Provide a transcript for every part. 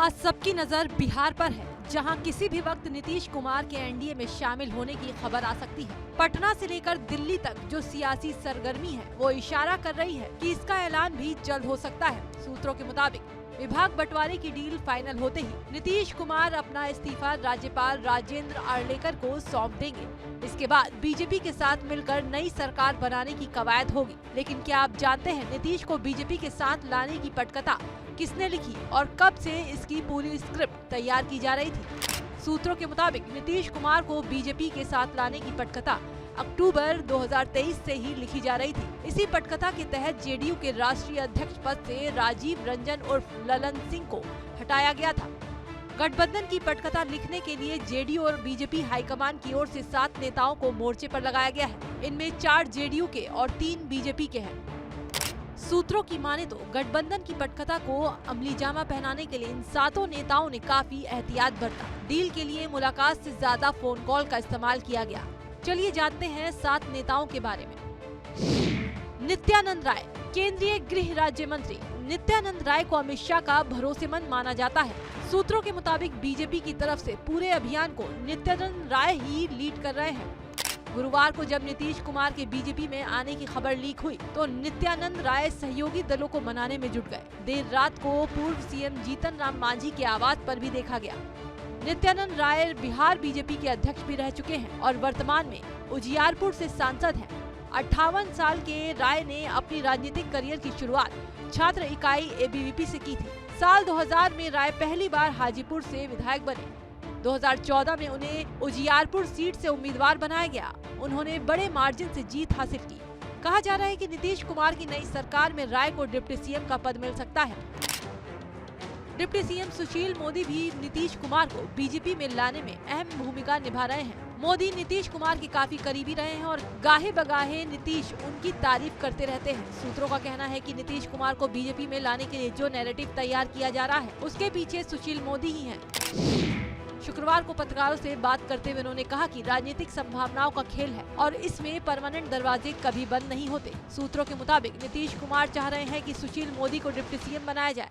आज सबकी नजर बिहार पर है, जहां किसी भी वक्त नीतीश कुमार के एनडीए में शामिल होने की खबर आ सकती है। पटना से लेकर दिल्ली तक जो सियासी सरगर्मी है वो इशारा कर रही है कि इसका ऐलान भी जल्द हो सकता है। सूत्रों के मुताबिक विभाग बंटवारे की डील फाइनल होते ही नीतीश कुमार अपना इस्तीफा राज्यपाल राजेंद्र आर्लेकर को सौंप देंगे। इसके बाद बीजेपी के साथ मिलकर नई सरकार बनाने की कवायद होगी। लेकिन क्या आप जानते हैं नीतीश को बीजेपी के साथ लाने की पटकथा किसने लिखी और कब से इसकी पूरी स्क्रिप्ट तैयार की जा रही थी? सूत्रों के मुताबिक नीतीश कुमार को बीजेपी के साथ लाने की पटकथा अक्टूबर 2023 से ही लिखी जा रही थी। इसी पटकथा के तहत जेडीयू के राष्ट्रीय अध्यक्ष पद से राजीव रंजन उर्फ ललन सिंह को हटाया गया था। गठबंधन की पटकथा लिखने के लिए जेडीयू और बीजेपी हाईकमान की ओर से 7 नेताओं को मोर्चे पर लगाया गया है। इनमें 4 जेडीयू के और 3 बीजेपी के हैं। सूत्रों की माने तो गठबंधन की पटकथा को अमली जामा पहनाने के लिए इन 7 नेताओं ने काफी एहतियात बरता। डील के लिए मुलाकात से ज्यादा फोन कॉल का इस्तेमाल किया गया। चलिए जानते हैं 7 नेताओं के बारे में। नित्यानंद राय, केंद्रीय गृह राज्य मंत्री। नित्यानंद राय को अमित शाह का भरोसेमंद माना जाता है। सूत्रों के मुताबिक बीजेपी की तरफ से पूरे अभियान को नित्यानंद राय ही लीड कर रहे हैं। गुरुवार को जब नीतीश कुमार के बीजेपी में आने की खबर लीक हुई तो नित्यानंद राय सहयोगी दलों को मनाने में जुट गए। देर रात को पूर्व सीएम जीतन राम मांझी के आवास पर भी देखा गया। नित्यानंद राय बिहार बीजेपी के अध्यक्ष भी रह चुके हैं और वर्तमान में उजियारपुर से सांसद हैं। 58 साल के राय ने अपनी राजनीतिक करियर की शुरुआत छात्र इकाई एबीवीपी से की थी। साल 2000 में राय पहली बार हाजीपुर से विधायक बने। 2014 में उन्हें उजियारपुर सीट से उम्मीदवार बनाया गया। उन्होंने बड़े मार्जिन से जीत हासिल की। कहा जा रहा है कि नीतीश कुमार की नई सरकार में राय को डिप्टी सीएम का पद मिल सकता है। डिप्टी सीएम सुशील मोदी भी नीतीश कुमार को बीजेपी में लाने में अहम भूमिका निभा रहे हैं। मोदी नीतीश कुमार के काफी करीबी रहे हैं और गाहे बगाहे नीतीश उनकी तारीफ करते रहते हैं। सूत्रों का कहना है कि नीतीश कुमार को बीजेपी में लाने के लिए जो नैरेटिव तैयार किया जा रहा है उसके पीछे सुशील मोदी ही हैं। शुक्रवार को पत्रकारों से बात करते हुए उन्होंने कहा कि राजनीतिक संभावनाओं का खेल है और इसमें परमानेंट दरवाजे कभी बंद नहीं होते। सूत्रों के मुताबिक नीतीश कुमार चाह रहे हैं कि सुशील मोदी को डिप्टी सीएम बनाया जाए।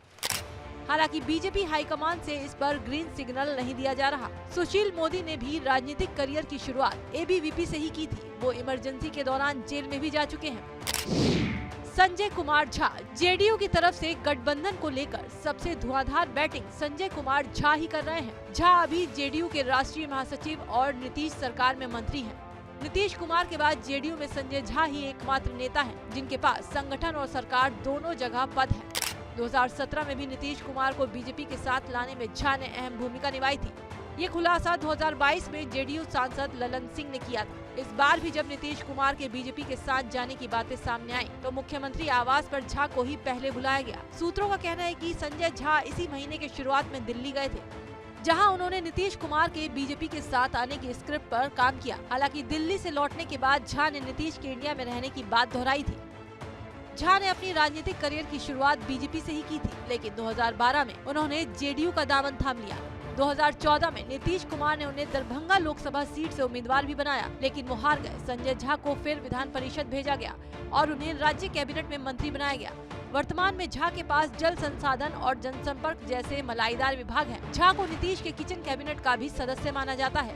हालांकि बीजेपी हाईकमान से इस पर ग्रीन सिग्नल नहीं दिया जा रहा। सुशील मोदी ने भी राजनीतिक करियर की शुरुआत एबीवीपी से ही की थी। वो इमरजेंसी के दौरान जेल में भी जा चुके हैं। संजय कुमार झा, जेडीयू की तरफ से गठबंधन को लेकर सबसे धुआंधार बैटिंग संजय कुमार झा ही कर रहे हैं। झा अभी जेडीयू के राष्ट्रीय महासचिव और नीतीश सरकार में मंत्री हैं। नीतीश कुमार के बाद जेडीयू में संजय झा ही एकमात्र नेता हैं जिनके पास संगठन और सरकार दोनों जगह पद है। 2017 में भी नीतीश कुमार को बीजेपी के साथ लाने में झा ने अहम भूमिका निभाई थी। ये खुलासा 2022 में जेडीयू सांसद ललन सिंह ने किया था। इस बार भी जब नीतीश कुमार के बीजेपी के साथ जाने की बातें सामने आई तो मुख्यमंत्री आवास पर झा को ही पहले बुलाया गया। सूत्रों का कहना है कि संजय झा इसी महीने के शुरुआत में दिल्ली गए थे, जहां उन्होंने नीतीश कुमार के बीजेपी के साथ आने की स्क्रिप्ट पर काम किया। हालांकि दिल्ली से लौटने के बाद झा ने नीतीश के इंडिया में रहने की बात दोहराई थी। झा ने अपनी राजनीतिक करियर की शुरुआत बीजेपी से ही की थी, लेकिन 2012 में उन्होंने जेडीयू का दामन थाम लिया। 2014 में नीतीश कुमार ने उन्हें दरभंगा लोकसभा सीट से उम्मीदवार भी बनाया, लेकिन वो हार गए। संजय झा को फिर विधान परिषद भेजा गया और उन्हें राज्य कैबिनेट में मंत्री बनाया गया। वर्तमान में झा के पास जल संसाधन और जनसंपर्क जैसे मलाईदार विभाग हैं। झा को नीतीश के किचन कैबिनेट का भी सदस्य माना जाता है।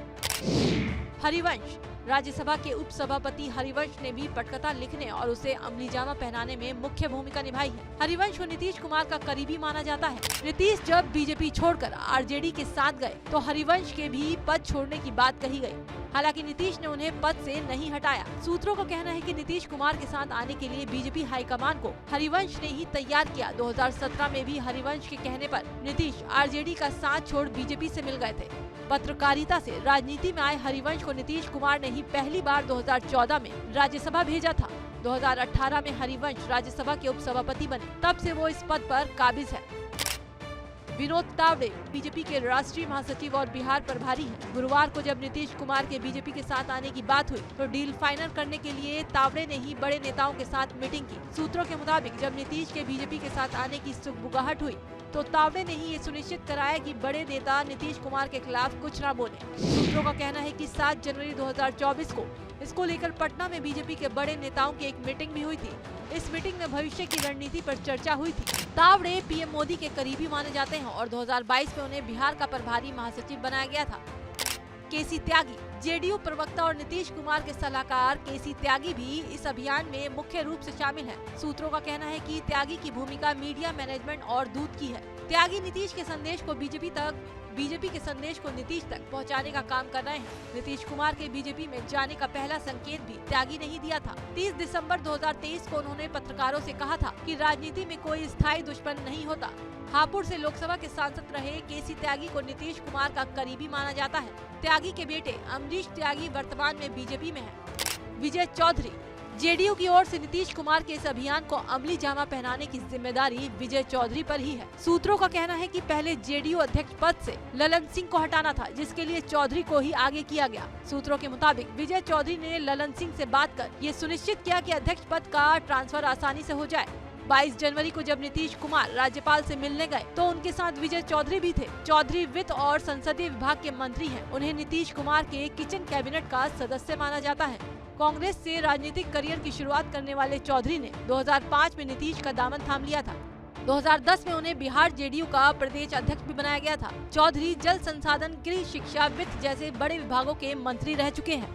हरिवंश, राज्यसभा के उपसभापति हरिवंश ने भी पटकथा लिखने और उसे अमली जामा पहनाने में मुख्य भूमिका निभाई है। हरिवंश को नीतीश कुमार का करीबी माना जाता है। नीतीश जब बीजेपी छोड़कर आरजेडी के साथ गए तो हरिवंश के भी पद छोड़ने की बात कही गई। हालांकि नीतीश ने उन्हें पद से नहीं हटाया। सूत्रों का कहना है कि नीतीश कुमार के साथ आने के लिए बीजेपी हाईकमान को हरिवंश ने ही तैयार किया। 2017 में भी हरिवंश के कहने पर नीतीश आरजेडी का साथ छोड़ बीजेपी से मिल गए थे। पत्रकारिता से राजनीति में आए हरिवंश को नीतीश कुमार ने ही पहली बार 2014 में राज्यसभा भेजा था। 2018 में हरिवंश राज्यसभा के उपसभापति बने, तब से वो इस पद पर काबिज है। विनोद तावड़े बीजेपी के राष्ट्रीय महासचिव और बिहार प्रभारी हैं। गुरुवार को जब नीतीश कुमार के बीजेपी के साथ आने की बात हुई तो डील फाइनल करने के लिए तावड़े ने ही बड़े नेताओं के साथ मीटिंग की। सूत्रों के मुताबिक जब नीतीश के बीजेपी के साथ आने की सुगबुगाहट हुई तो तावड़े ने ही ये सुनिश्चित कराया कि बड़े नेता नीतीश कुमार के खिलाफ कुछ न बोले। सूत्रों का कहना है कि 7 जनवरी 2024 को इसको लेकर पटना में बीजेपी के बड़े नेताओं की एक मीटिंग भी हुई थी। इस मीटिंग में भविष्य की रणनीति पर चर्चा हुई थी। तावड़े पीएम मोदी के करीबी माने जाते हैं और 2022 में उन्हें बिहार का प्रभारी महासचिव बनाया गया था। केसी त्यागी, जेडीयू प्रवक्ता और नीतीश कुमार के सलाहकार केसी त्यागी भी इस अभियान में मुख्य रूप से शामिल हैं। सूत्रों का कहना है कि त्यागी की भूमिका मीडिया मैनेजमेंट और दूत की है। त्यागी नीतीश के संदेश को बीजेपी के संदेश को नीतीश तक पहुंचाने का काम कर रहे हैं। नीतीश कुमार के बीजेपी में जाने का पहला संकेत भी त्यागी ने ही दिया था। 30 दिसंबर 2023 को उन्होंने पत्रकारों से कहा था कि राजनीति में कोई स्थायी दुश्मन नहीं होता। हापुड़ से लोकसभा के सांसद रहे केसी त्यागी को नीतीश कुमार का करीबी माना जाता है। त्यागी के बेटे अमरीश त्यागी वर्तमान में बीजेपी में है। विजय चौधरी, जेडीयू की ओर से नीतीश कुमार के इस अभियान को अमली जामा पहनाने की जिम्मेदारी विजय चौधरी पर ही है। सूत्रों का कहना है कि पहले जेडीयू अध्यक्ष पद से ललन सिंह को हटाना था, जिसके लिए चौधरी को ही आगे किया गया। सूत्रों के मुताबिक विजय चौधरी ने ललन सिंह से बात कर ये सुनिश्चित किया कि अध्यक्ष पद का ट्रांसफर आसानी से हो जाए। 22 जनवरी को जब नीतीश कुमार राज्यपाल से मिलने गए तो उनके साथ विजय चौधरी भी थे। चौधरी वित्त और संसदीय विभाग के मंत्री हैं। उन्हें नीतीश कुमार के किचन कैबिनेट का सदस्य माना जाता है। कांग्रेस से राजनीतिक करियर की शुरुआत करने वाले चौधरी ने 2005 में नीतीश का दामन थाम लिया था। 2010 में उन्हें बिहार जेडीयू का प्रदेश अध्यक्ष भी बनाया गया था। चौधरी जल संसाधन, गृह, शिक्षा, वित्त जैसे बड़े विभागों के मंत्री रह चुके हैं।